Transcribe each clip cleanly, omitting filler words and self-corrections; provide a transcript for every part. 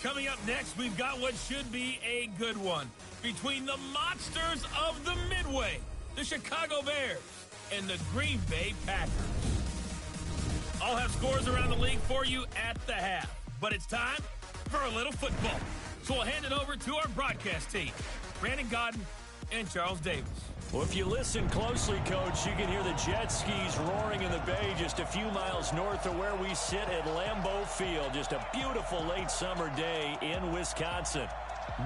Coming up next, we've got what should be a good one between the monsters of the Midway, the Chicago Bears, and the Green Bay Packers. I'll have scores around the league for you at the half, but it's time for a little football. So we'll hand it over to our broadcast team, Brandon Godden and Charles Davis. Well, if you listen closely, Coach, you can hear the jet skis roaring in the bay just a few miles north of where we sit at Lambeau Field. Just a beautiful late summer day in Wisconsin.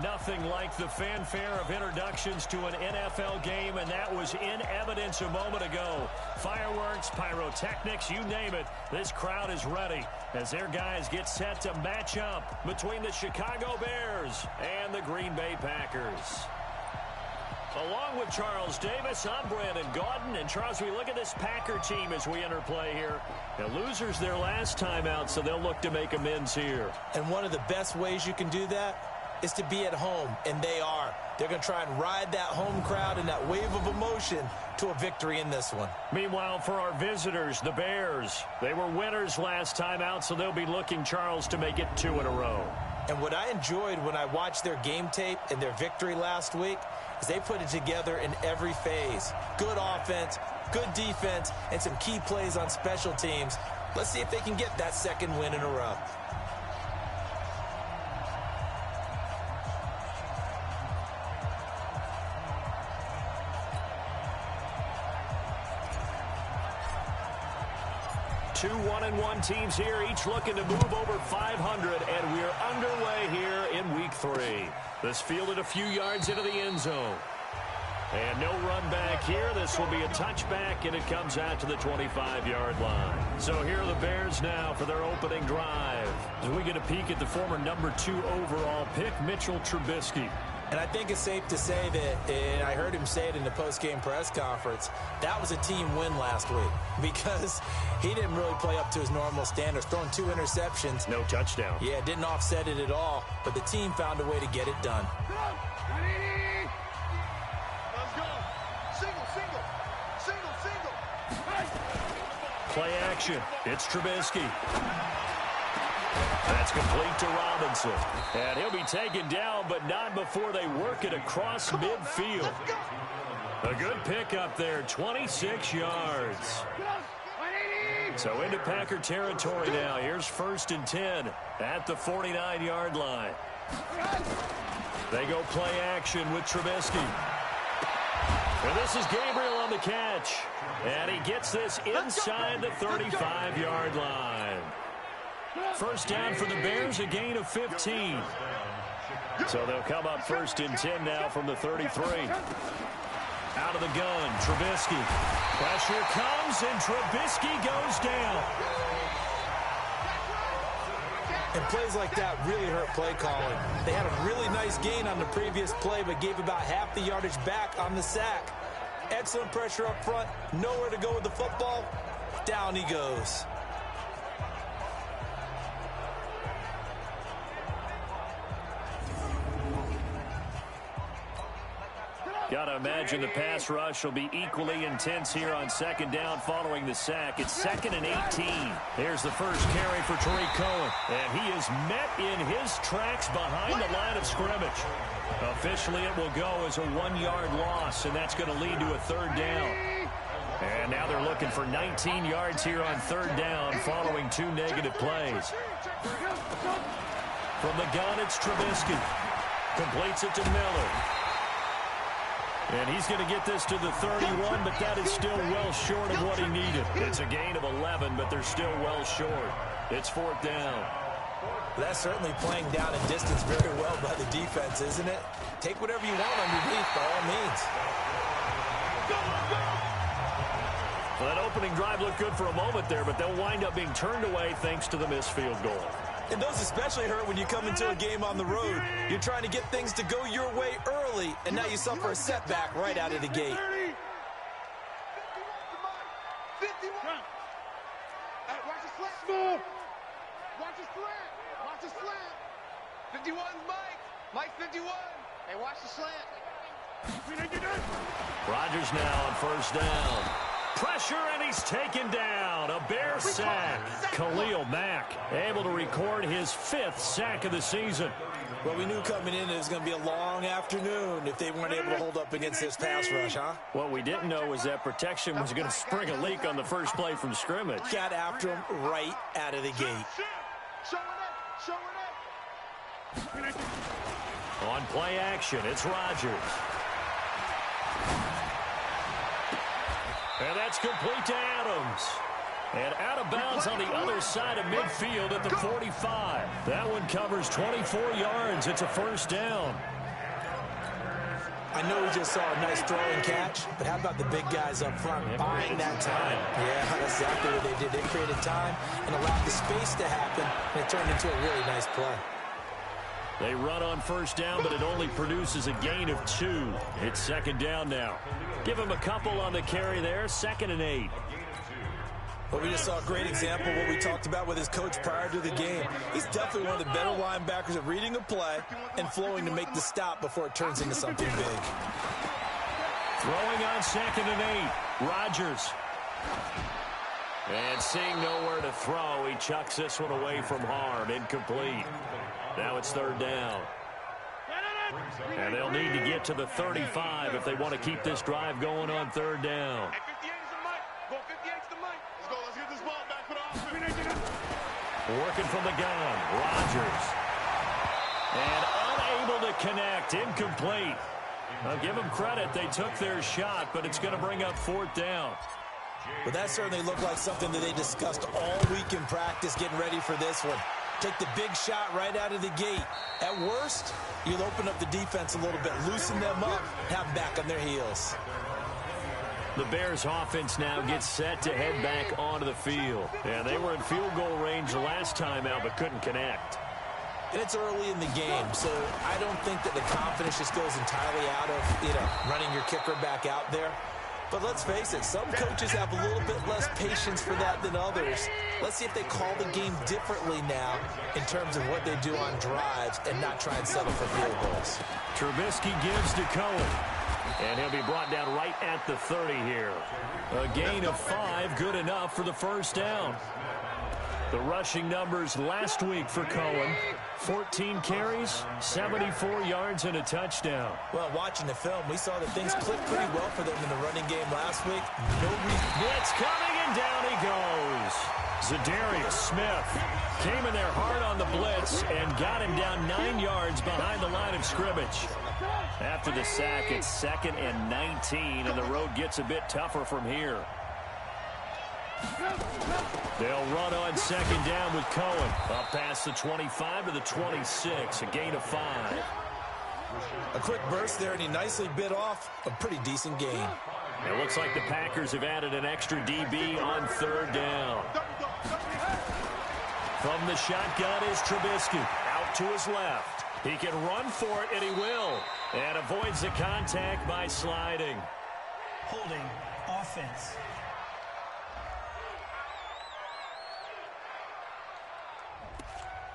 Nothing like the fanfare of introductions to an NFL game, and that was in evidence a moment ago. Fireworks, pyrotechnics, you name it. This crowd is ready as their guys get set to match up between the Chicago Bears and the Green Bay Packers. Along with Charles Davis, I'm Brandon Godden. And Charles, we look at this Packer team as we enter play here. The losers their last time out, so they'll look to make amends here. And one of the best ways you can do that is to be at home, and they are. They're going to try and ride that home crowd and that wave of emotion to a victory in this one. Meanwhile, for our visitors, the Bears, they were winners last time out, so they'll be looking, Charles, to make it 2 in a row. And what I enjoyed when I watched their game tape and their victory last week is they put it together in every phase. Good offense, good defense, and some key plays on special teams. Let's see if they can get that second win in a row. Two 1-1 teams here, each looking to move over 500, and we're underway here in Week 3. This fielded a few yards into the end zone. And no run back here. This will be a touchback, and it comes out to the 25-yard line. So here are the Bears now for their opening drive. As we get a peek at the former number 2 overall pick, Mitchell Trubisky. And I think it's safe to say that, and I heard him say it in the post-game press conference, that was a team win last week because he didn't really play up to his normal standards, throwing 2 interceptions. No touchdown. Yeah, didn't offset it at all, but the team found a way to get it done. Let's go. Single. Play action. It's Trubisky. That's complete to Robinson. And he'll be taken down, but not before they work it across midfield. A good pickup there, 26 yards. So into Packer territory now. Here's 1st and 10 at the 49-yard line. They go play action with Trubisky. And this is Gabriel on the catch. And he gets this inside the 35-yard line. First down for the Bears, a gain of 15. So they'll come up 1st and 10 now from the 33. Out of the gun, Trubisky. Pressure comes, and Trubisky goes down. And plays like that really hurt play calling. They had a really nice gain on the previous play, but gave about half the yardage back on the sack. Excellent pressure up front, nowhere to go with the football. Down he goes. Got to imagine the pass rush will be equally intense here on 2nd down following the sack. It's 2nd and 18. Here's the first carry for Tariq Cohen. And he is met in his tracks behind the line of scrimmage. Officially, it will go as a 1-yard loss, and that's going to lead to a 3rd down. And now they're looking for 19 yards here on 3rd down following 2 negative plays. From the gun, it's Trubisky. Completes it to Miller. And he's going to get this to the 31, but that is still well short of what he needed. It's a gain of 11, but they're still well short. It's 4th down. That's certainly playing down in distance very well by the defense, isn't it? Take whatever you want underneath, by all means. Well, that opening drive looked good for a moment there, but they'll wind up being turned away thanks to the missed field goal. And those especially hurt when you come into a game on the road. You're trying to get things to go your way early, and now you suffer a setback right out of the gate. 51. Hey, watch the slant. Watch the slant. Watch the slant. 51, Mike. Mike 51. Hey, watch the slant. Rodgers now on 1st down. Pressure, and he's taken down. A Bear sack. Khalil Mack able to record his 5th sack of the season. Well, we knew coming in it was going to be a long afternoon if they weren't able to hold up against this pass rush, huh? What we didn't know was that protection was going to spring a leak on the first play from scrimmage. Got after him right out of the gate. On play action, it's Rodgers. And that's complete to Adams. And out of bounds on the other side of midfield at the 45. That one covers 24 yards. It's a first down. I know we just saw a nice throw and catch, but how about the big guys up front buying that time? Yeah, that's exactly what they did. They created time and allowed the space to happen, and it turned into a really nice play. They run on first down, but it only produces a gain of 2. It's second down now. Give him a couple on the carry there, 2nd and 8. Well, we just saw a great example of what we talked about with his coach prior to the game. He's definitely one of the better linebackers at reading a play and flowing to make the stop before it turns into something big. Throwing on 2nd and 8. Rodgers. And seeing nowhere to throw, he chucks this one away from harm. Incomplete. Now it's 3rd down. And they'll need to get to the 35 if they want to keep this drive going on 3rd down. Working from the gun, Rodgers. And unable to connect, incomplete. I'll give them credit, they took their shot, but it's going to bring up 4th down. But that certainly looked like something that they discussed all week in practice getting ready for this one. Take the big shot right out of the gate. At worst, you'll open up the defense a little bit, loosen them up, have them back on their heels. The Bears offense now gets set to head back onto the field. Yeah, they were in field goal range last time out, but couldn't connect. And it's early in the game, so I don't think that the confidence just goes entirely out of, running your kicker back out there. But let's face it, some coaches have a little bit less patience for that than others. Let's see if they call the game differently now in terms of what they do on drives and not try and settle for field goals. Trubisky gives to Cohen. And he'll be brought down right at the 30 here. A gain of 5, good enough for the first down. The rushing numbers last week for Cohen. 14 carries, 74 yards, and a touchdown. Well, watching the film, we saw that things clicked pretty well for them in the running game last week. Blitz coming, and down he goes. Za'Darius Smith came in there hard on the blitz and got him down 9 yards behind the line of scrimmage. After the sack, it's 2nd and 19, and the road gets a bit tougher from here. They'll run on 2nd down with Cohen. Up past the 25 to the 26, a gain of 5. A quick burst there, and he nicely bit off a pretty decent gain. It looks like the Packers have added an extra DB on 3rd down. From the shotgun is Trubisky. Out to his left. He can run for it, and he will. And avoids the contact by sliding. Holding offense.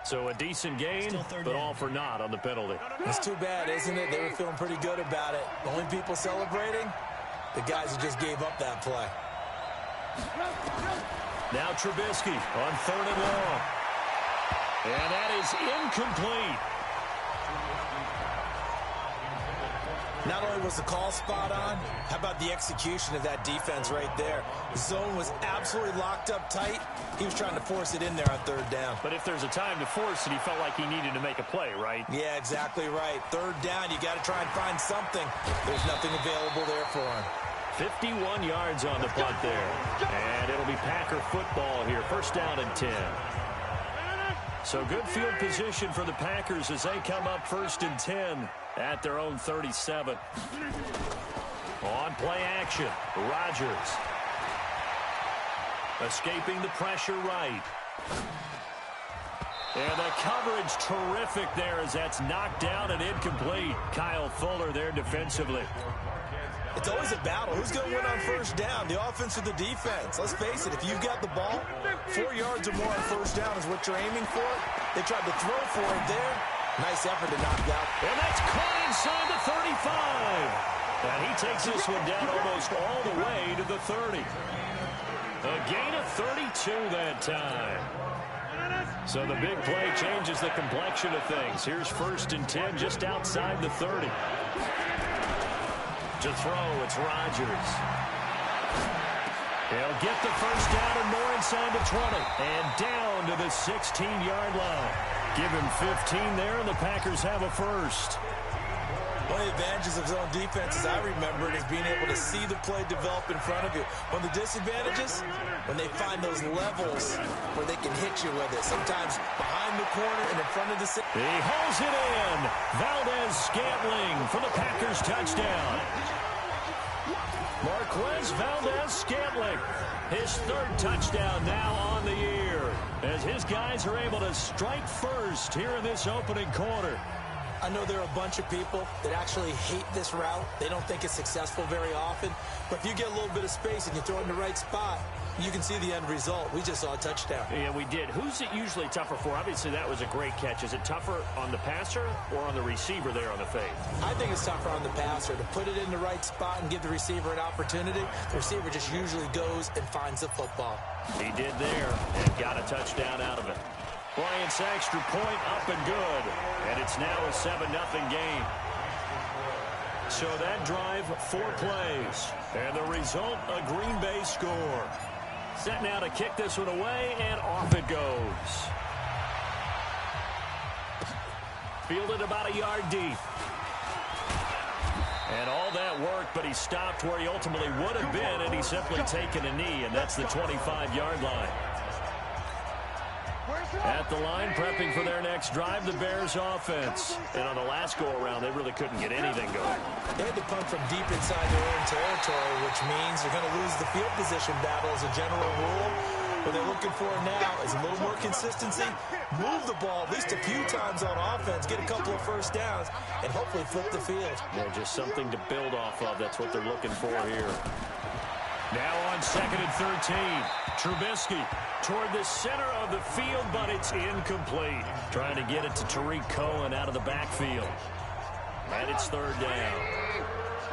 So a decent gain, but all for naught on the penalty. It's too bad, isn't it? They were feeling pretty good about it. The only people celebrating, the guys who just gave up that play. Now Trubisky on 3rd and long. And that is incomplete. Not only was the call spot on, how about the execution of that defense right there? The zone was absolutely locked up tight. He was trying to force it in there on 3rd down. But if there's a time to force it, he felt like he needed to make a play, right? Yeah, exactly right. 3rd down, you got to try and find something. There's nothing available there for him. 51 yards on the punt there. And it'll be Packer football here. 1st down and 10. So good field position for the Packers as they come up 1st and 10 at their own 37. On play action, Rodgers. Escaping the pressure right. And the coverage terrific there as that's knocked down and incomplete. Kyle Fuller there defensively. It's always a battle. Who's going to win on 1st down, the offense or the defense? Let's face it, if you've got the ball, 4 yards or more on 1st down is what you're aiming for. They tried to throw for it there. Nice effort to knock that. And that's caught inside the 35. And he takes this one down almost all the way to the 30. A gain of 32 that time. So the big play changes the complexion of things. Here's 1st and 10 just outside the 30. To throw, it's Rodgers. He'll get the first down and more inside the 20. And down to the 16-yard line. Give him 15 there, and the Packers have a first. One of the advantages of zone defense, as I remember it, is being able to see the play develop in front of you. One of the disadvantages, when they find those levels where they can hit you with it. Sometimes behind the corner and in front of the... He hauls it in. Valdez-Scantling for the Packers touchdown. Marquez Valdez-Scantling, his 3rd touchdown now on the year, as his guys are able to strike first here in this opening quarter. I know there are a bunch of people that actually hate this route. They don't think it's successful very often. But if you get a little bit of space and you throw it in the right spot, you can see the end result. We just saw a touchdown. Yeah, we did. Who's it usually tougher for? Obviously, that was a great catch. Is it tougher on the passer or on the receiver there on the fade? I think it's tougher on the passer to put it in the right spot and give the receiver an opportunity. The receiver just usually goes and finds the football. He did there and got a touchdown out of it. Bryant's extra point up and good. And it's now a 7-0 game. So that drive, 4 plays. And the result, a Green Bay score. Set now to kick this one away, and off it goes. Fielded about a yard deep. And all that work, but he stopped where he ultimately would have been, and he's simply taken a knee, and that's the 25-yard line. At the line, prepping for their next drive, the Bears offense. And on the last go-around, they really couldn't get anything going. They had to punt from deep inside their own territory, which means they're going to lose the field position battle as a general rule. What they're looking for now is a little more consistency, move the ball at least a few times on offense, get a couple of first downs, and hopefully flip the field. Yeah, just something to build off of. That's what they're looking for here. Now on 2nd and 13, Trubisky toward the center of the field, but it's incomplete. Trying to get it to Tariq Cohen out of the backfield. And it's 3rd down.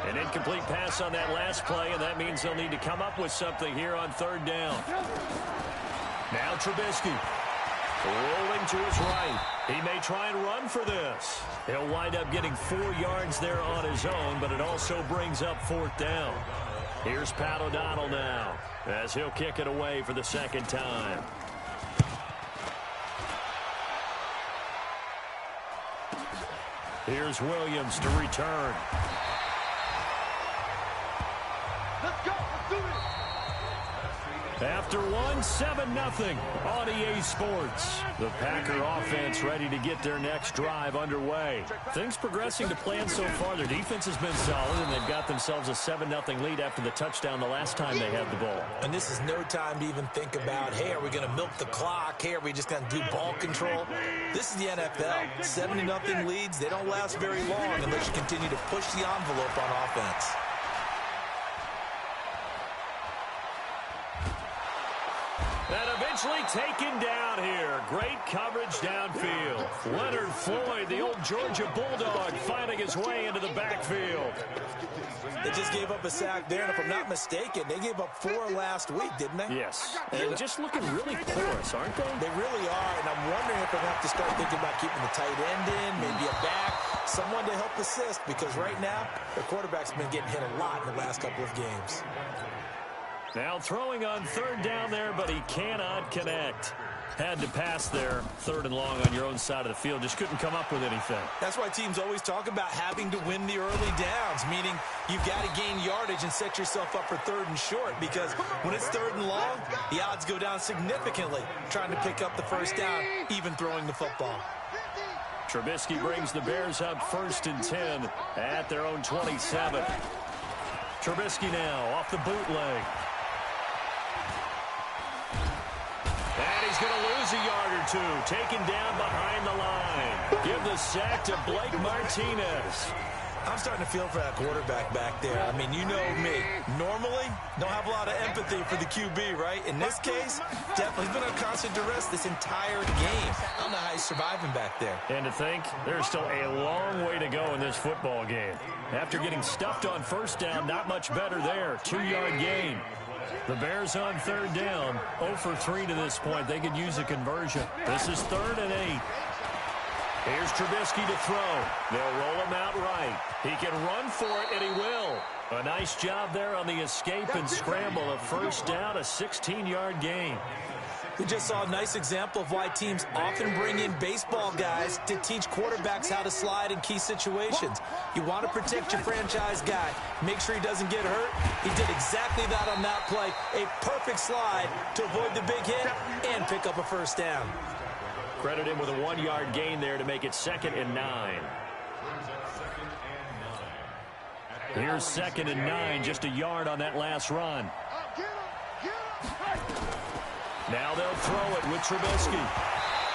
An incomplete pass on that last play, and that means they'll need to come up with something here on 3rd down. Now Trubisky rolling to his right. He may try and run for this. He'll wind up getting 4 yards there on his own, but it also brings up 4th down. Here's Pat O'Donnell now, as he'll kick it away for the 2nd time. Here's Williams to return. Let's go. Let's do it. After one, 7-0 on EA Sports. The Packer offense ready to get their next drive underway. Things progressing to plan so far. Their defense has been solid, and they've got themselves a 7-0 lead after the touchdown the last time they had the ball. And this is no time to even think about, hey, are we going to milk the clock? Hey, are we just going to do ball control? This is the NFL. 7-0 leads, they don't last very long unless you continue to push the envelope on offense. And eventually taken down here. Great coverage downfield. Leonard Floyd, the old Georgia Bulldog, finding his way into the backfield. They just gave up a sack there, and if I'm not mistaken, they gave up 4 last week, didn't they? Yes, and just looking really porous, aren't they? They really are, and I'm wondering if they're going to have to start thinking about keeping the tight end in, maybe a back, someone to help assist, because right now, their quarterback's been getting hit a lot in the last couple of games. Now throwing on 3rd down there, but he cannot connect. Had to pass there, 3rd and long on your own side of the field. Just couldn't come up with anything. That's why teams always talk about having to win the early downs, meaning you've got to gain yardage and set yourself up for 3rd and short, because when it's 3rd and long, the odds go down significantly trying to pick up the first down, even throwing the football. Trubisky brings the Bears up 1st and 10 at their own 27. Trubisky now off the bootleg. And he's going to lose a yard or 2. Taken down behind the line. Give the sack to Blake Martinez. I'm starting to feel for that quarterback back there. I mean, you know me. Normally, don't have a lot of empathy for the QB, right? In this case, definitely he's been on constant duress this entire game. I don't know how he's surviving back there. And to think, there's still a long way to go in this football game. After getting stuffed on first down, not much better there. 2-yard gain. The Bears on third down, 0 for 3 to this point. They could use a conversion. This is 3rd and 8. Here's Trubisky to throw. They'll roll him out right. He can run for it, and he will. A nice job there on the escape and scramble. A first down, a 16-yard gain. We just saw a nice example of why teams often bring in baseball guys to teach quarterbacks how to slide in key situations. You want to protect your franchise guy. Make sure he doesn't get hurt. He did exactly that on that play. A perfect slide to avoid the big hit and pick up a first down. Credit him with a 1-yard gain there to make it 2nd and 9. Here's 2nd and 9, just a yard on that last run. Now they'll throw it with Trubisky.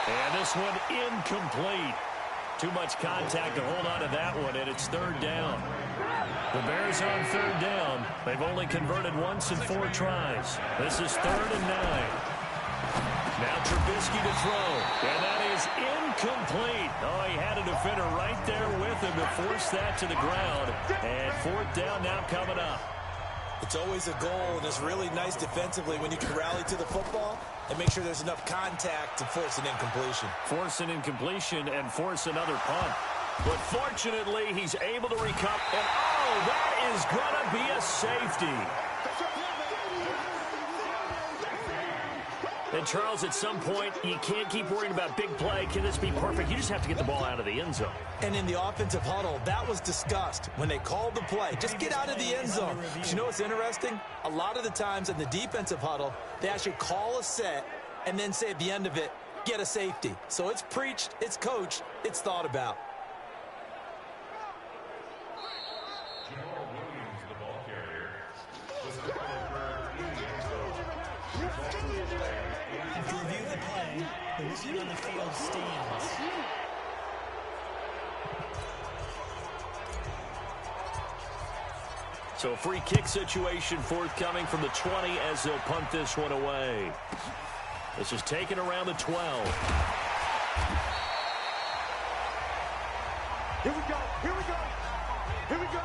And this one incomplete. Too much contact to hold on to that one, and it's 3rd down. The Bears on 3rd down. They've only converted once in 4 tries. This is 3rd and 9. Now Trubisky to throw, and that is incomplete. Oh, he had a defender right there with him to force that to the ground. And 4th down now coming up. It's always a goal, and it's really nice defensively when you can rally to the football and make sure there's enough contact to force an incompletion. Force an incompletion and force another punt. But fortunately, he's able to recover. And, oh, that is going to be a safety. And, Charles, at some point, you can't keep worrying about big play. Can this be perfect? You just have to get the ball out of the end zone. And in the offensive huddle, that was discussed when they called the play. Just get out of the end zone. But you know what's interesting? A lot of the times in the defensive huddle, they actually call a set and then say at the end of it, get a safety. So it's preached, it's coached, it's thought about. After reviewing the play, the whistle on the field stands. So a free kick situation forthcoming from the 20 as they'll punt this one away. This is taken around the 12. Here we go. Here we go. Here we go.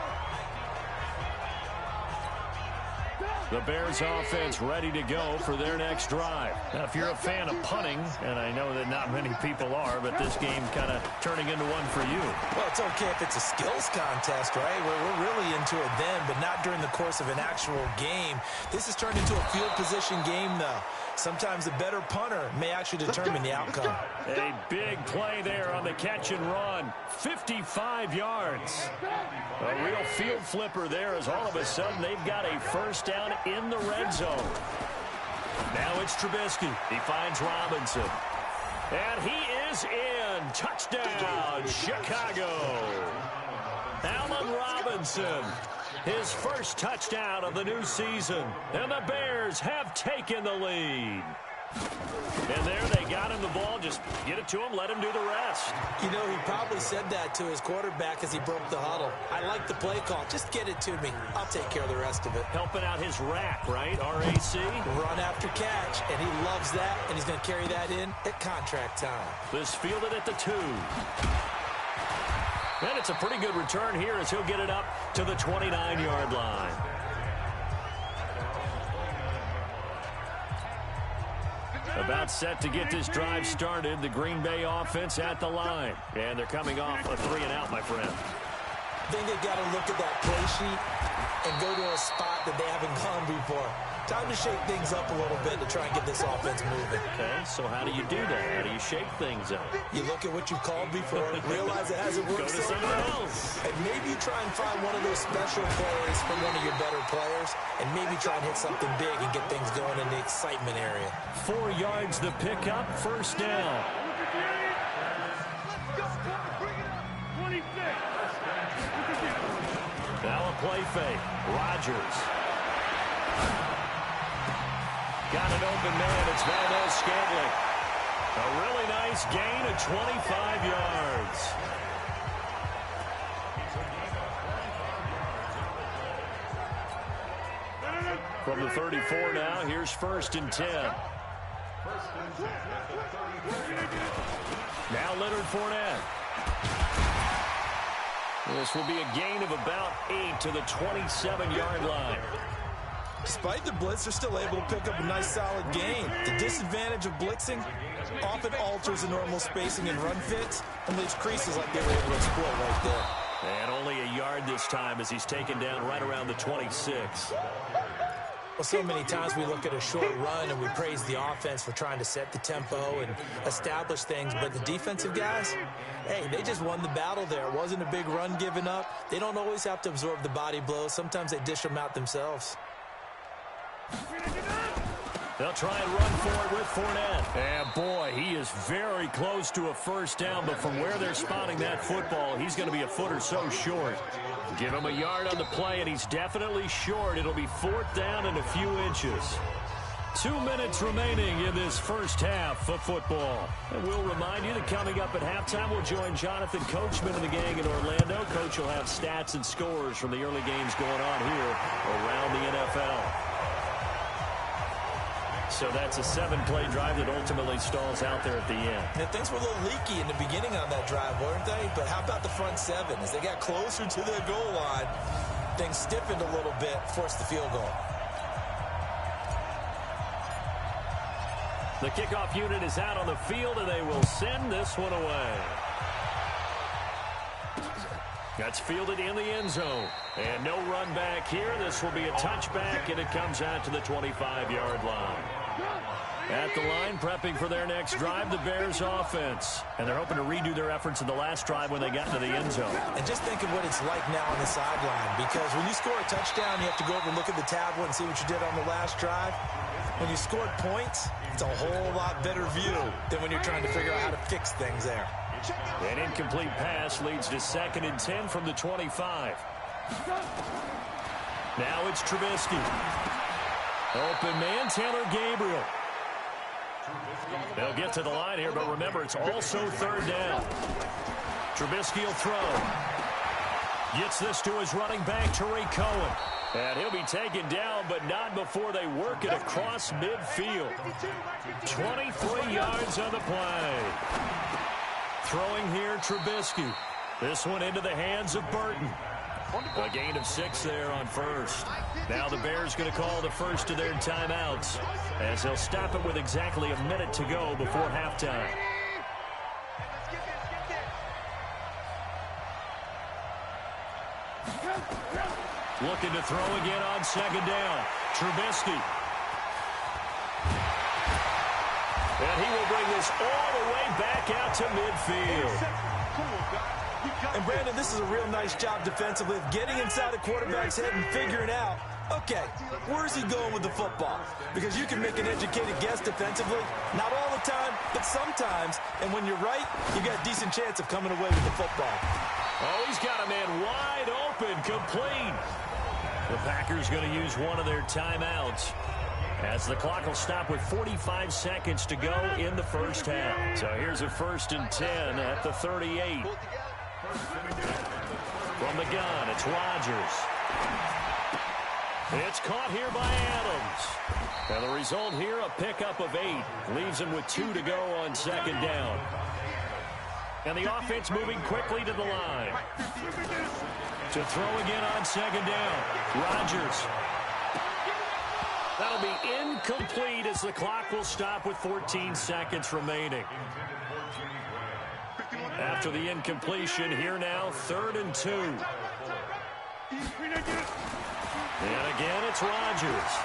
The Bears offense ready to go for their next drive. Now, if you're a fan of punting, and I know that not many people are, but this game kind of turning into one for you. Well, it's okay if it's a skills contest, right? We're really into it then, but not during the course of an actual game. This has turned into a field position game, though. Sometimes the better punter may actually determine the outcome. A big play there on the catch and run. 55 yards. A real field flipper there as all of a sudden they've got a first down in the red zone. Now it's Trubisky. He finds Robinson. And he is in. Touchdown, Chicago. Allen Robinson. His first touchdown of the new season. And the Bears have taken the lead. And there they got him the ball. Just get it to him, let him do the rest. You know, he probably said that to his quarterback as he broke the huddle. I like the play call. Just get it to me. I'll take care of the rest of it. Helping out his rack, right? R-A-C? Run after catch, and he loves that, and he's going to carry that in at contract time. This fielded at the 2. And it's a pretty good return here as he'll get it up to the 29-yard line. About set to get this drive started. The Green Bay offense at the line. And they're coming off a 3-and-out, my friend. I think they've got to look at that play sheet and go to a spot that they haven't gone before. Time to shake things up a little bit to try and get this offense moving. Okay, so how do you do that? How do you shake things up? You look at what you called before, realize it hasn't worked Go to so someone well. else. And maybe you try and find one of those special plays from one of your better players, and maybe try and hit something big and get things going in the excitement area. 4 yards the pickup, first down. Now a play fake. Rodgers. Got an open man. It's Valdez-Scantling. A really nice gain of 25 yards. From the 34 now, here's 1st and 10. Now Leonard Fournette. This will be a gain of about 8 to the 27-yard line. Despite the blitz, they're still able to pick up a nice, solid gain. The disadvantage of blitzing often alters the normal spacing and run fits and leaves creases like they were able to exploit right there. And only a yard this time as he's taken down right around the 26. Well, so many times we look at a short run and we praise the offense for trying to set the tempo and establish things, but the defensive guys, hey, they just won the battle there. It wasn't a big run given up. They don't always have to absorb the body blows. Sometimes they dish them out themselves. They'll try and run for it with Fournette. And boy, he is very close to a first down, but from where they're spotting that football, he's going to be a foot or so short. Give him a yard on the play, and he's definitely short. It'll be 4th down and a few inches. 2 minutes remaining in this first half of football. And we'll remind you that coming up at halftime, we'll join Jonathan Coachman and the gang in Orlando. Coach will have stats and scores from the early games going on here around the NFL. So that's a 7-play drive that ultimately stalls out there at the end. And things were a little leaky in the beginning on that drive, weren't they? But how about the front 7? As they got closer to their goal line, things stiffened a little bit, forced the field goal. The kickoff unit is out on the field, and they will send this one away. That's fielded in the end zone. And no run back here. This will be a touchback, and it comes out to the 25-yard line. At the line, prepping for their next drive, the Bears offense. And they're hoping to redo their efforts in the last drive when they got into the end zone. And just think of what it's like now on the sideline, because when you score a touchdown, you have to go over and look at the tablet and see what you did on the last drive. When you scored points, it's a whole lot better view than when you're trying to figure out how to fix things there. An incomplete pass leads to 2nd and 10 from the 25. Now it's Trubisky. Open man, Taylor Gabriel. They'll get to the line here, but remember, it's also 3rd down. Trubisky will throw. Gets this to his running back, Tariq Cohen. And he'll be taken down, but not before they work it across midfield. 23 yards on the play. Throwing here, Trubisky. This one into the hands of Burton. A gain of 6 there on 1st. Now the Bears going to call the first of their timeouts, as they'll stop it with exactly a minute to go before halftime. Looking to throw again on 2nd down. Trubisky. And he will bring this all the way back out to midfield. And, Brandon, this is a real nice job defensively of getting inside the quarterback's head and figuring out, okay, where's he going with the football? Because you can make an educated guess defensively. Not all the time, but sometimes. And when you're right, you got a decent chance of coming away with the football. Oh, he's got a man wide open, complete. The Packers going to use one of their timeouts, as the clock will stop with 45 seconds to go in the first half. So here's a 1st and 10 at the 38. From the gun, it's Rodgers. It's caught here by Adams. And the result here, a pickup of 8. Leaves him with 2 to go on 2nd down. And the offense moving quickly to the line. To throw again on 2nd down. Rodgers. That'll be incomplete as the clock will stop with 14 seconds remaining. After the incompletion, here now, 3rd and 2. And again, it's Rodgers.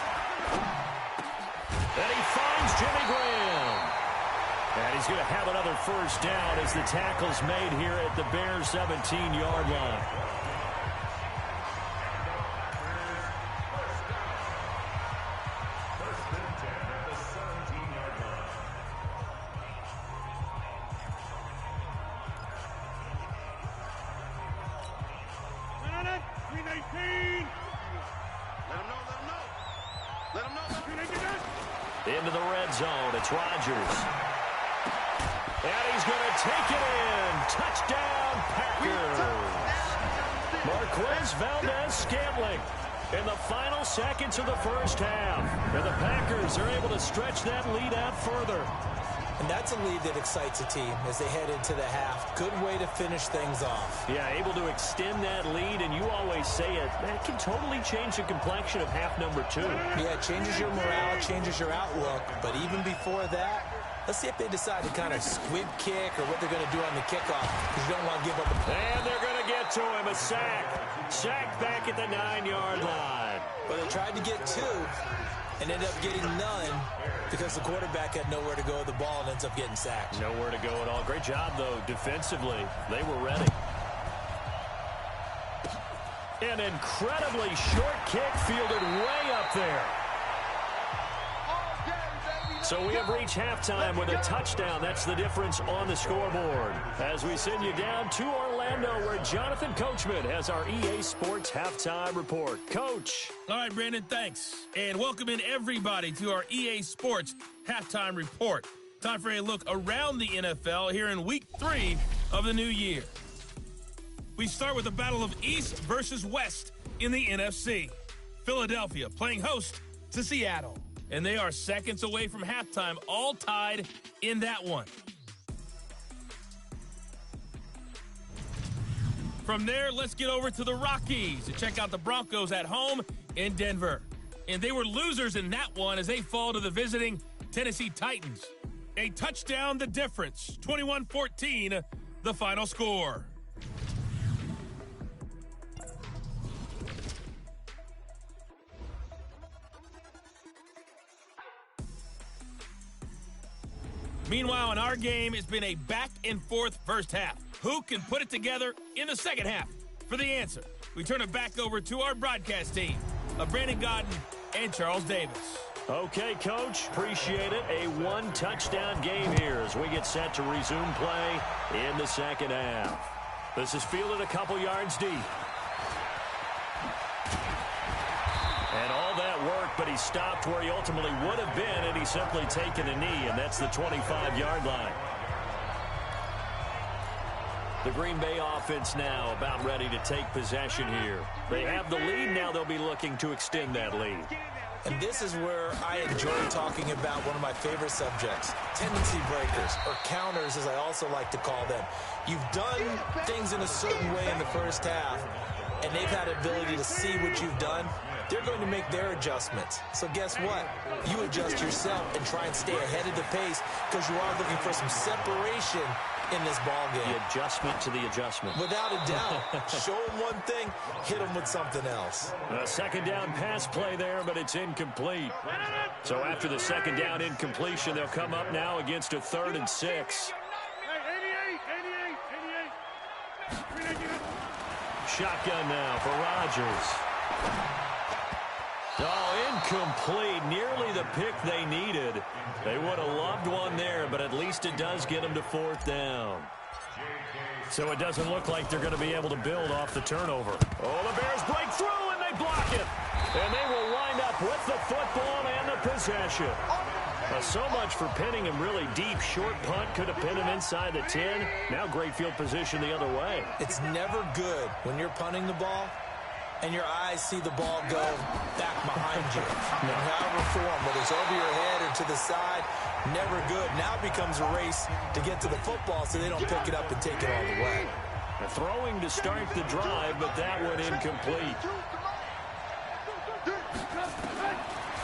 And he finds Jimmy Graham. And he's going to have another first down as the tackle's made here at the Bears' 17-yard line. Into the red zone, it's Rodgers. And he's going to take it in. Touchdown, Packers. Marquez Valdez-Scantling in the final seconds of the first half. And the Packers are able to stretch that lead out further. And that's a lead that excites a team as they head into the half. Good way to finish things off. Yeah, able to extend that lead, and you always say it, that can totally change the complexion of half number 2. Yeah, it changes your morale, changes your outlook. But even before that, let's see if they decide to kind of squib kick or what they're going to do on the kickoff, because you don't want to give up the play. And they're going to get to him, a sack. Sack back at the 9-yard line. Well, they tried to get 2 and ended up getting none because the quarterback had nowhere to go with the ball and ends up getting sacked. Nowhere to go at all. Great job, though, defensively. They were ready. An incredibly short kick fielded way up there. So we have reached halftime with a touchdown. That's the difference on the scoreboard. As we send you down to Orlando, where Jonathan Coachman has our EA Sports Halftime Report. Coach. All right, Brandon, thanks. And welcome in everybody to our EA Sports Halftime Report. Time for a look around the NFL here in Week 3 of the new year. We start with the battle of East versus West in the NFC. Philadelphia playing host to Seattle. And they are seconds away from halftime, all tied in that one. From there, let's get over to the Rockies to check out the Broncos at home in Denver. And they were losers in that one as they fall to the visiting Tennessee Titans. A touchdown the difference, 21-14, the final score. Meanwhile, in our game, it's been a back-and-forth first half. Who can put it together in the second half? For the answer, we turn it back over to our broadcast team of Brandon Godden and Charles Davis. Okay, Coach, appreciate it. A one-touchdown game here as we get set to resume play in the second half. This is fielded a couple yards deep. And all that work, but he stopped where he ultimately would have been, and he's simply taken a knee, and that's the 25-yard line. The Green Bay offense now about ready to take possession here. They have the lead. Now they'll be looking to extend that lead. And this is where I enjoy talking about one of my favorite subjects, tendency breakers, or counters as I also like to call them. You've done things in a certain way in the first half, and they've had the ability to see what you've done. They're going to make their adjustments. So guess what? You adjust yourself and try and stay ahead of the pace because you are looking for some separation in this ball game. The adjustment to the adjustment. Without a doubt. Show them one thing, hit them with something else. A second down pass play there, but it's incomplete. So after the second down incompletion, they'll come up now against a 3rd and 6. Shotgun now for Rodgers. Oh, incomplete. Nearly the pick they needed. They would have loved one there, but at least it does get them to 4th down. So it doesn't look like they're going to be able to build off the turnover. Oh, the Bears break through, and they block it. And they will wind up with the football and the possession. So much for pinning him really deep. Short punt could have pinned him inside the 10. Now great field position the other way. It's never good when you're punting the ball and your eyes see the ball go back behind you. No. However form, whether it's over your head or to the side, never good. Now it becomes a race to get to the football so they don't pick it up and take it all the way. Throwing to start the drive, but that one incomplete.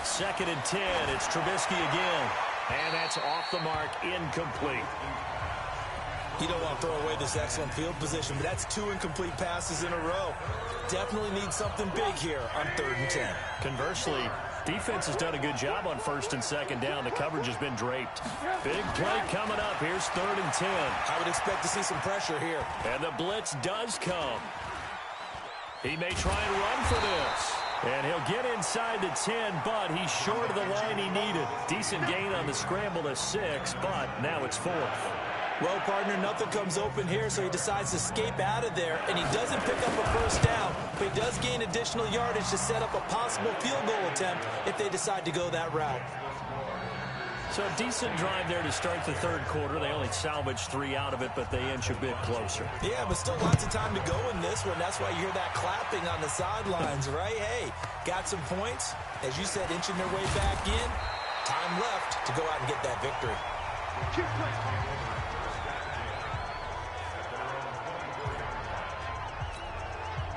2nd and 10. It's Trubisky again. And that's off the mark, incomplete. You don't want to throw away this excellent field position, but that's 2 incomplete passes in a row. Definitely need something big here on 3rd and 10. Conversely, defense has done a good job on 1st and 2nd down. The coverage has been draped. Big play coming up. Here's 3rd and 10. I would expect to see some pressure here. And the blitz does come. He may try and run for this. And he'll get inside the 10, but he's short of the line he needed. Decent gain on the scramble to 6, but now it's 4th. Well, partner, nothing comes open here, so he decides to escape out of there, and he doesn't pick up a 1st down, but he does gain additional yardage to set up a possible field goal attempt if they decide to go that route. So a decent drive there to start the third quarter. They only salvaged 3 out of it, but they inch a bit closer. Yeah, but still lots of time to go in this one. That's why you hear that clapping on the sidelines, right? Hey, got some points. As you said, inching their way back in. Time left to go out and get that victory.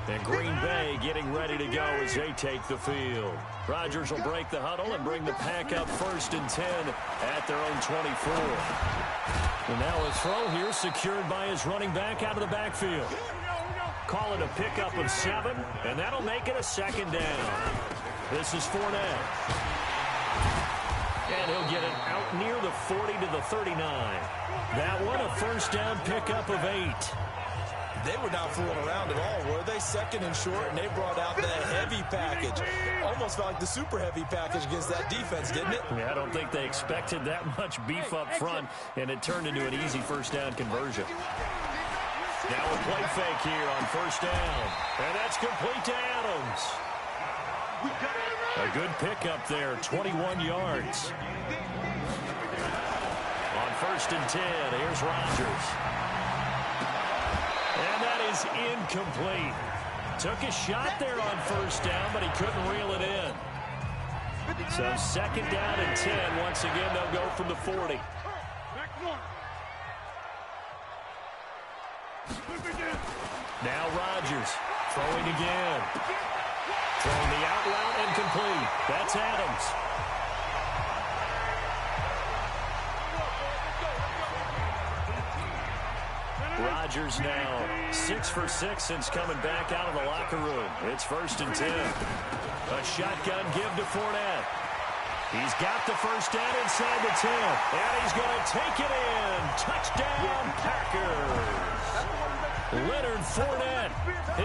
And Green Bay getting ready to go as they take the field. Rodgers will break the huddle and bring the pack up 1st and 10 at their own 24. And now a throw here secured by his running back out of the backfield. Call it a pickup of 7, and that'll make it a 2nd down. This is Fournette. And he'll get it out near the 40 to the 39. That one a 1st down pickup of 8. They were not fooling around at all, were they? 2nd and short, and they brought out the heavy package. Almost felt like the super heavy package against that defense, didn't it? Yeah, I don't think they expected that much beef up front, and it turned into an easy 1st down conversion. Now a play fake here on 1st down, and that's complete to Adams. A good pickup there, 21 yards. On 1st and 10, here's Rodgers. And that is incomplete. Took a shot there on 1st down, but he couldn't reel it in. So 2nd down and 10. Once again, they'll go from the 40. Now Rodgers throwing again. Throwing the out route and complete. That's Adams. Rodgers now 6 for 6 since coming back out of the locker room. It's 1st and 10. A shotgun give to Fournette. He's got the 1st down inside the 10. And he's going to take it in. Touchdown, Packers. Leonard Fournette,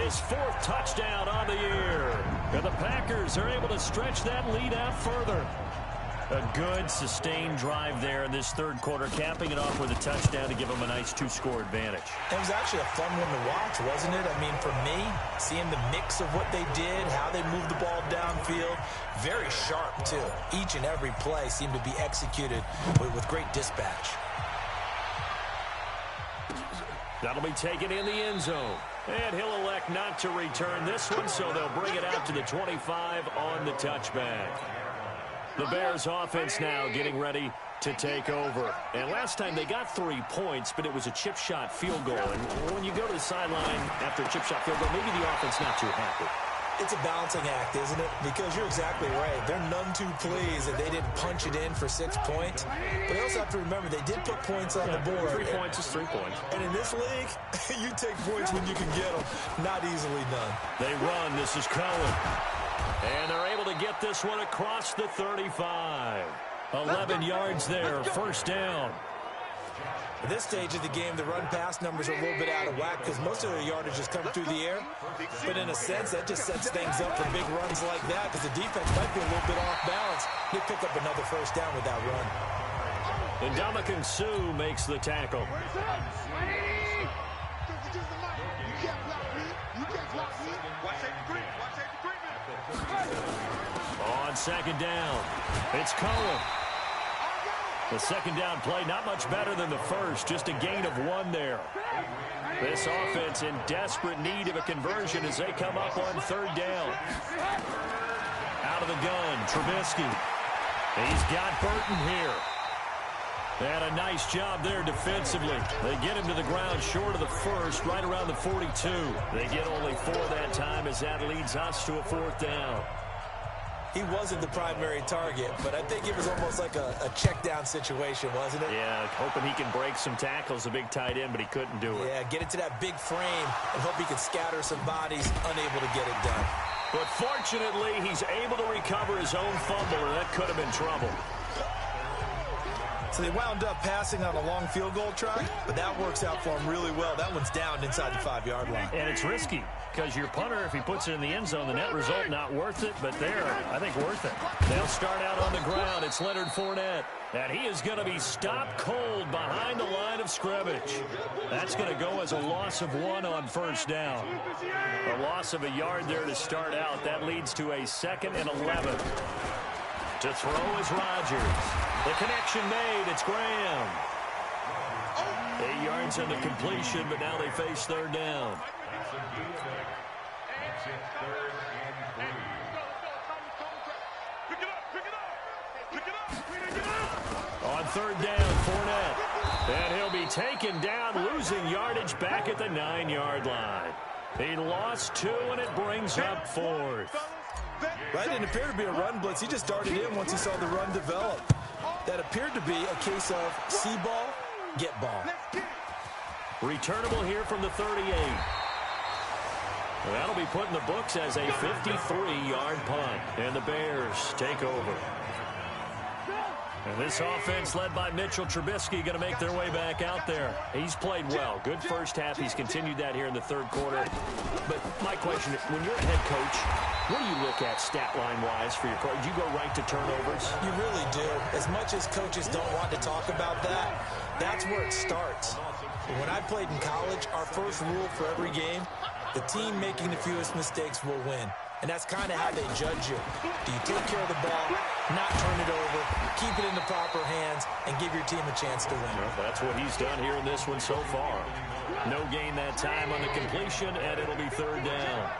his 4th touchdown on the year. And the Packers are able to stretch that lead out further. A good, sustained drive there in this third quarter, capping it off with a touchdown to give them a nice 2-score advantage. It was actually a fun one to watch, wasn't it? I mean, for me, seeing the mix of what they did, how they moved the ball downfield, very sharp, too. Each and every play seemed to be executed with great dispatch. That'll be taken in the end zone. And he'll elect not to return this one, so they'll bring it out to the 25 on the touchback. The Bears offense now getting ready to take over. And last time they got 3 points, but it was a chip shot field goal. And when you go to the sideline after a chip shot field goal, maybe the offense not too happy. It's a balancing act, isn't it? Because you're exactly right. They're none too pleased that they didn't punch it in for 6 points. But they also have to remember they did put points on the board. 3 points is 3 points. And in this league, you take points when you can get them. Not easily done. They run. This is Cohen. And they're able to get this one across the 35. 11 yards there, 1st down. At this stage of the game, the run-pass numbers are a little bit out of whack because most of their yardage is coming through the air. But in a sense, that just sets things up for big runs like that because the defense might be a little bit off balance. They pick up another 1st down with that run. And Ndamukong Suh makes the tackle. On 2nd down, it's Cohen. The 2nd down play, not much better than the first, just a gain of 1 there. This offense in desperate need of a conversion as they come up on 3rd down. Out of the gun, Trubisky. He's got Burton here. And a nice job there defensively. They get him to the ground short of the 1st, right around the 42. They get only 4 that time as that leads us to a 4th down. He wasn't the primary target, but I think it was almost like a check-down situation, wasn't it? Yeah, hoping he can break some tackles, a big tight end, but he couldn't do it. Yeah, get it to that big frame and hope he can scatter some bodies, unable to get it done. But fortunately, he's able to recover his own fumble, and that could have been trouble. So they wound up passing on a long field goal try, but that works out for him really well. That one's down inside the 5-yard line. And it's risky because your punter, if he puts it in the end zone, the net result not worth it, but there, I think worth it. They'll start out on the ground. It's Leonard Fournette. And he is going to be stopped cold behind the line of scrimmage. That's going to go as a loss of 1 on 1st down. A loss of a yard there to start out. That leads to a 2nd and 11. To throw is Rodgers. The connection made. It's Graham. 8 yards on the completion, but now they face third down. On third down, Fournette. And he'll be taken down, losing yardage back at the 9-yard line. He lost 2, and it brings up 4th. That didn't appear to be a run blitz. He just darted in once he saw the run develop. That appeared to be a case of see ball, get ball. Returnable here from the 38. That'll be put in the books as a 53-yard punt. And the Bears take over. And this offense led by Mitchell Trubisky going to make their way back out there. He's played well. Good first half. He's continued that here in the third quarter. But my question, when you're a head coach, what do you look at stat line-wise for your coach? Do you go right to turnovers? You really do. As much as coaches don't want to talk about that, that's where it starts. When I played in college, our first rule for every game, the team making the fewest mistakes will win. And that's kind of how they judge you. Do you take care of the ball, not turn it over, keep it in the proper hands, and give your team a chance to win? Well, that's what he's done here in this one so far. No gain that time on the completion, and it'll be third down.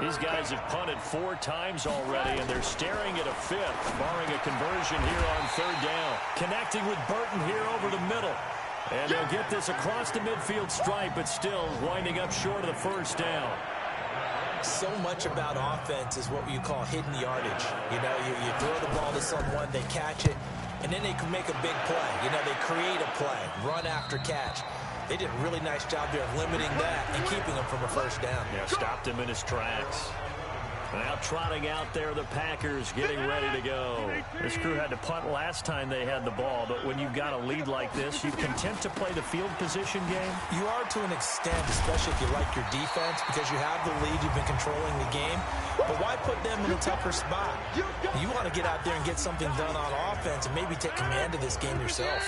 These guys have punted 4 times already, and they're staring at a 5th, barring a conversion here on third down. Connecting with Burton here over the middle. And they'll get this across the midfield stripe, but still winding up short of the first down. So much about offense is what you call hidden yardage. You know, you throw the ball to someone, they catch it, and then they can make a big play. You know, they create a play, run after catch. They did a really nice job there of limiting that and keeping him from a first down. Yeah, stopped him in his tracks. Now trotting out there, the Packers getting ready to go. This crew had to punt last time they had the ball, but when you've got a lead like this, you content to play the field position game? You are to an extent, especially if you like your defense, because you have the lead, you've been controlling the game. But why put them in a tougher spot? You want to get out there and get something done on offense and maybe take command of this game yourself.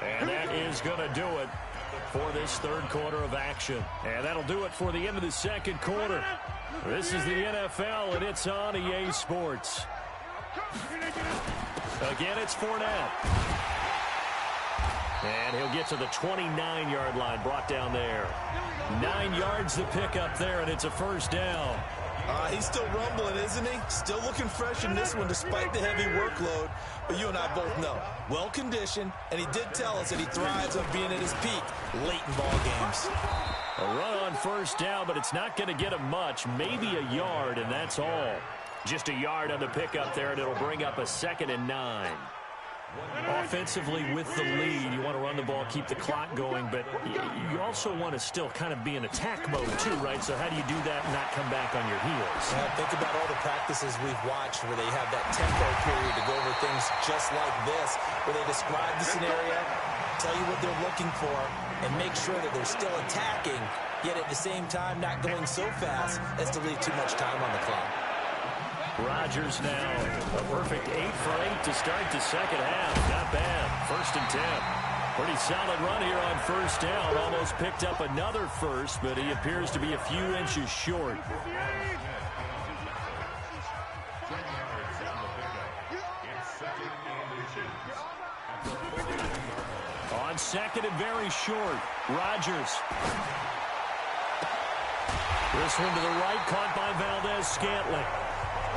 And that is going to do it for this third quarter of action. And that'll do it for the end of the second quarter. This is the NFL, and it's on EA Sports. Again, it's Fournette. And he'll get to the 29-yard line, brought down there. 9 yards to pick up there, and it's a first down. He's still rumbling, isn't he? Still looking fresh in this one despite the heavy workload. But you and I both know, well-conditioned, and he did tell us that he thrives on being at his peak late in ball games. A run on first down, but it's not going to get him much. Maybe a yard, and that's all. Just a yard on the pickup there, and it'll bring up a 2nd and 9. Offensively with the lead, you want to run the ball, keep the clock going, but you also want to still kind of be in attack mode too, right? So how do you do that and not come back on your heels? Yeah, think about all the practices we've watched where they have that tempo period to go over things just like this, where they describe the scenario, tell you what they're looking for, and make sure that they're still attacking, yet at the same time not going so fast as to leave too much time on the clock. Rodgers now, a perfect 8 for 8 to start the second half. Not bad. 1st and 10. Pretty solid run here on first down. Almost picked up another first, but he appears to be a few inches short. On 2nd and very short, Rodgers. This one to the right, caught by Valdez-Scantling.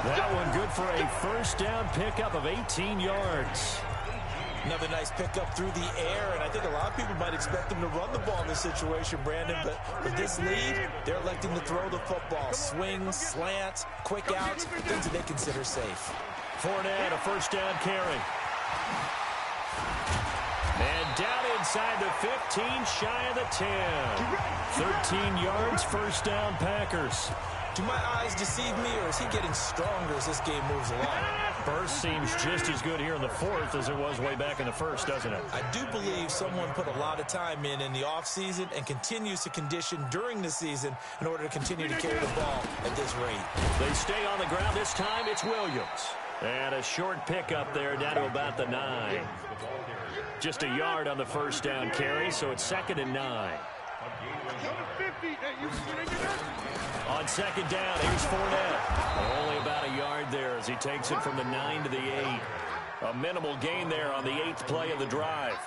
That one good for a first down pickup of 18 yards. Another nice pickup through the air, and I think a lot of people might expect them to run the ball in this situation, Brandon, but with this lead, they're electing to throw the football. Swings, slants, quick outs, things that they consider safe. Fournette, a first down carry. And down inside the 15, shy of the 10. 13 yards, first down Packers. Do my eyes deceive me, or is he getting stronger as this game moves along? Burst seems just as good here in the 4th as it was way back in the 1st, doesn't it? I do believe someone put a lot of time in the offseason and continues to condition during the season in order to continue to carry the ball at this rate. They stay on the ground. This time it's Williams. And a short pickup there down to about the 9. Just a yard on the first down carry, so it's 2nd and 9. On second down, here's Fournette. Only about a yard there as he takes it from the 9 to the 8. A minimal gain there on the 8th play of the drive.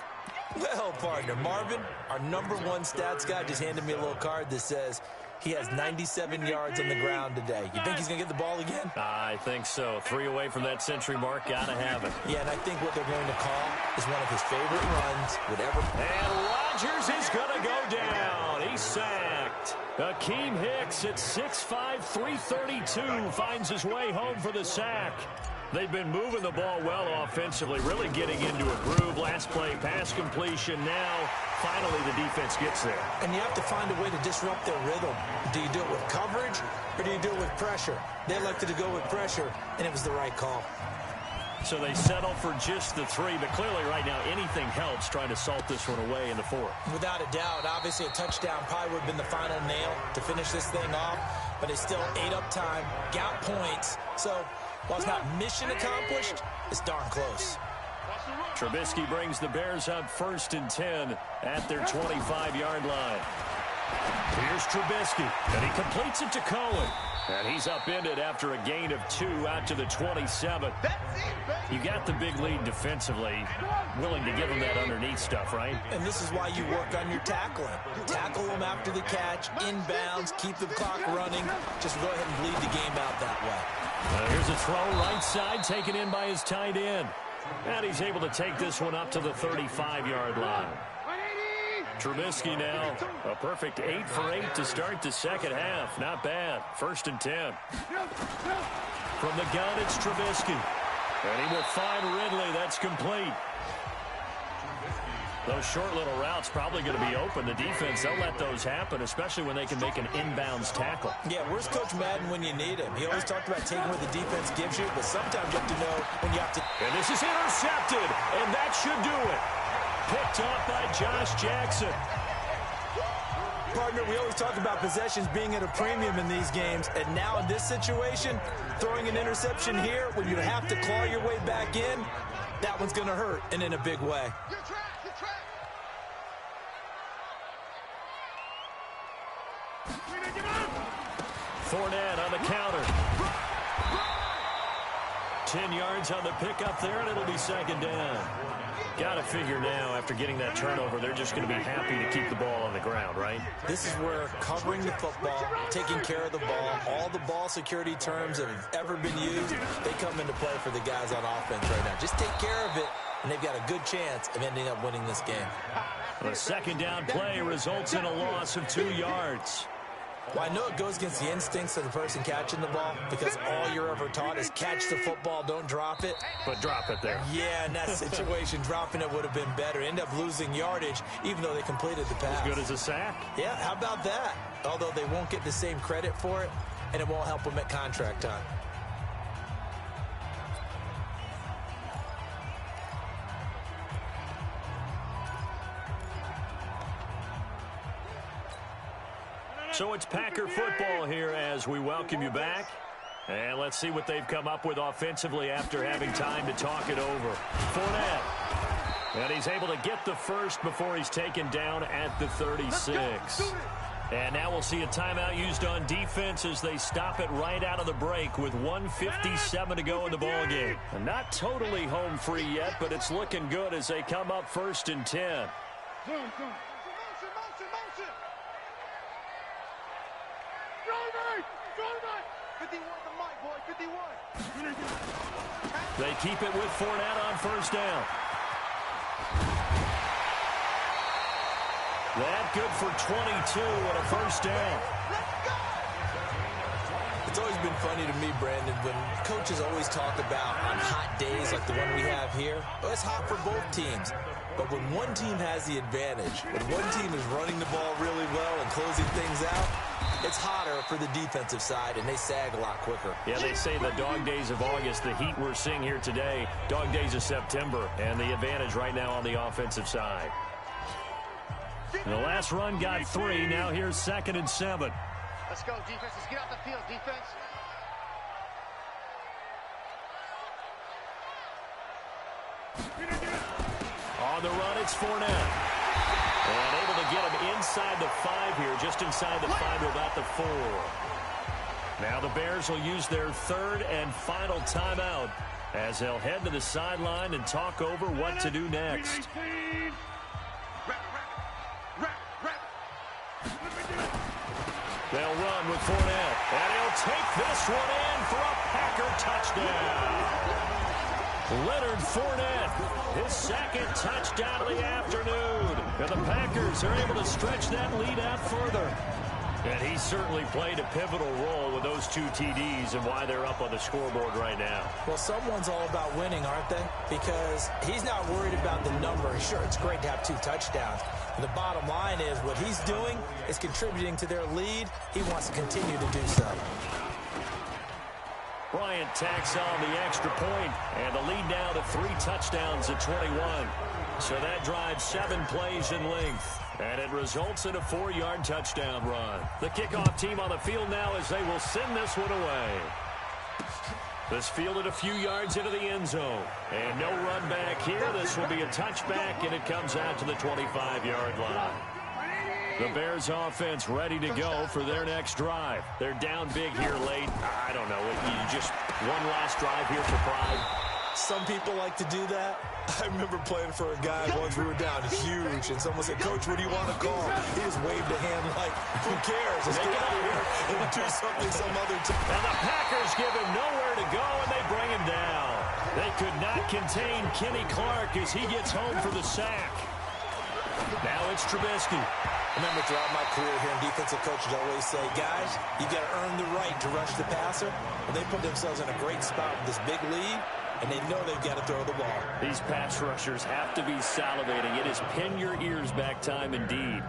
Well, partner, Marvin, our #1 stats guy, just handed me a little card that says he has 97 yards on the ground today. You think he's going to get the ball again? I think so. 3 away from that century mark. Got to have it. Yeah, and I think what they're going to call is one of his favorite runs, whatever. And Rodgers is going to go down. He's sacked. Akeem Hicks at 6'5", 332 finds his way home for the sack. They've been moving the ball well offensively, really getting into a groove. Last play, pass completion. Now, finally, the defense gets there. And you have to find a way to disrupt their rhythm. Do you do it with coverage, or do you do it with pressure? They elected to go with pressure, and it was the right call. So they settle for just the 3, but clearly right now anything helps trying to salt this one away in the 4th. Without a doubt, obviously a touchdown probably would have been the final nail to finish this thing off, but it still ate up time, got points. So while it's not mission accomplished, it's darn close. Trubisky brings the Bears up 1st and 10 at their 25-yard line. Here's Trubisky, and he completes it to Cohen. And he's upended after a gain of 2 out to the 27. You got the big lead defensively, willing to give them that underneath stuff, right? And this is why you work on your tackling. Tackle them after the catch, inbounds, keep the clock running. Just go ahead and bleed the game out that way. Here's a throw right side taken in by his tight end. And he's able to take this one up to the 35-yard line. Trubisky now, a perfect 8 for 8 to start the second half. Not bad. 1st and 10. From the gun, it's Trubisky. And he will find Ridley. That's complete. Those short little routes probably going to be open. The defense, they'll let those happen, especially when they can make an inbounds tackle. Yeah, where's Coach Madden when you need him? He always talked about taking what the defense gives you, but sometimes you have to know when you have to. And this is intercepted, and that should do it. Picked off by Josh Jackson. Partner, we always talk about possessions being at a premium in these games, and now in this situation, throwing an interception here when you have to claw your way back in, that one's going to hurt, and in a big way. Fournette on the counter. 10 yards on the pickup there, and it'll be second down. Got to figure now, after getting that turnover, they're just going to be happy to keep the ball on the ground, right? This is where covering the football, taking care of the ball, all the ball security terms that have ever been used, they come into play for the guys on offense right now. Just take care of it, and they've got a good chance of ending up winning this game. The second down play results in a loss of 2 yards. Well, I know it goes against the instincts of the person catching the ball because all you're ever taught is catch the football, don't drop it. But drop it there. Yeah, in that situation, dropping it would have been better. End up losing yardage, even though they completed the pass. As good as a sack. Yeah, how about that? Although they won't get the same credit for it, and it won't help them at contract time. So it's Packer football here as we welcome you back. And let's see what they've come up with offensively after having time to talk it over. Fournette. And he's able to get the first before he's taken down at the 36. And now we'll see a timeout used on defense as they stop it right out of the break with 1:57 to go in the ballgame. Not totally home free yet, but it's looking good as they come up 1st and 10. They keep it with Fournette on 1st down. That good for 22 and a 1st down. It's always been funny to me, Brandon, when coaches always talk about on hot days like the one we have here. Well, it's hot for both teams. But when one team has the advantage, when one team is running the ball really well and closing things out, it's hotter for the defensive side, and they sag a lot quicker. Yeah, they say the dog days of August, the heat we're seeing here today, dog days of September, and the advantage right now on the offensive side. And the last run got 3. Now here's 2nd and 7. Let's go, defense. Let's get off the field, defense. On the run, it's Fournette. And able to get him inside the 5 drive here, just inside the 5 to about the 4. Now the Bears will use their third and final timeout as they'll head to the sideline and talk over what to do next. They'll run with Fournette, and he'll take this one in for a Packer touchdown. Leonard Fournette, his second touchdown of the afternoon. And the Packers are able to stretch that lead out further. And he certainly played a pivotal role with those 2 TDs and why they're up on the scoreboard right now. Well, someone's all about winning, aren't they? Because he's not worried about the number. Sure, it's great to have 2 touchdowns. But the bottom line is what he's doing is contributing to their lead. He wants to continue to do so. Bryant tacks on the extra point, and the lead now to 3 touchdowns at 21. So that drives 7 plays in length. And it results in a 4-yard touchdown run. The kickoff team on the field now as they will send this one away. This fielded a few yards into the end zone. And no run back here. This will be a touchback, and it comes out to the 25-yard line. The Bears offense ready to go for their next drive. They're down big here late. I don't know. You just one last drive here for pride. Some people like to do that. I remember playing for a guy once we were down huge, and someone said, "Coach, what do you want to call?" He just waved a hand like, who cares? Let's get out of here and do something some other time. And the Packers give him nowhere to go, and they bring him down. They could not contain Kenny Clark as he gets home for the sack. Now it's Trubisky. I remember throughout my career here in defensive coaches always say, guys, you got to earn the right to rush the passer. And they put themselves in a great spot with this big lead, and they know they've got to throw the ball. These pass rushers have to be salivating. It is pin your ears back time indeed.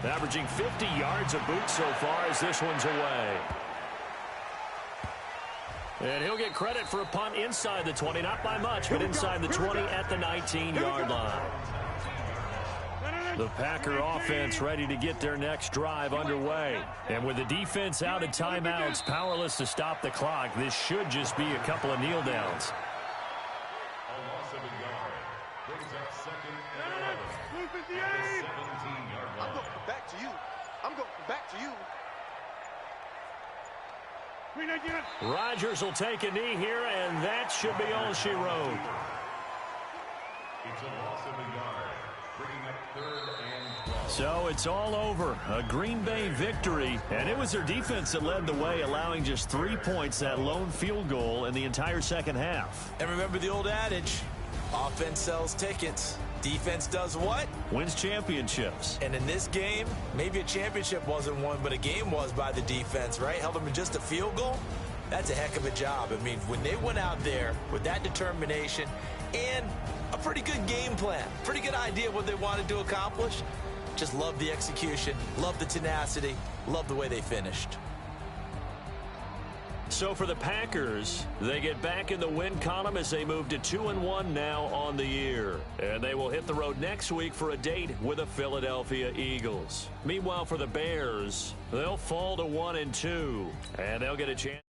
Averaging 50 yards a boot so far as this one's away. And he'll get credit for a punt inside the 20, not by much, but inside the 20 at the 19-yard line. The Packer offense ready to get their next drive underway. And with the defense out of timeouts, powerless to stop the clock, this should just be a couple of kneel downs. I'm going back to you. I'm going back to you. Rodgers will take a knee here, and that should be all she wrote. It's a loss of a yard, bringing up 3rd and 12. So it's all over. A Green Bay victory, and it was their defense that led the way, allowing just 3 points, that lone field goal in the entire second half. And remember the old adage, offense sells tickets. Defense does what? Wins championships. And in this game, maybe a championship wasn't won, but a game was by the defense, right? Held them in just a field goal. That's a heck of a job. I mean, when they went out there with that determination and a pretty good game plan, pretty good idea of what they wanted to accomplish, just love the execution, love the tenacity, love the way they finished. So for the Packers, they get back in the win column as they move to 2-1 now on the year. And they will hit the road next week for a date with the Philadelphia Eagles. Meanwhile, for the Bears, they'll fall to 1-2, and they'll get a chance.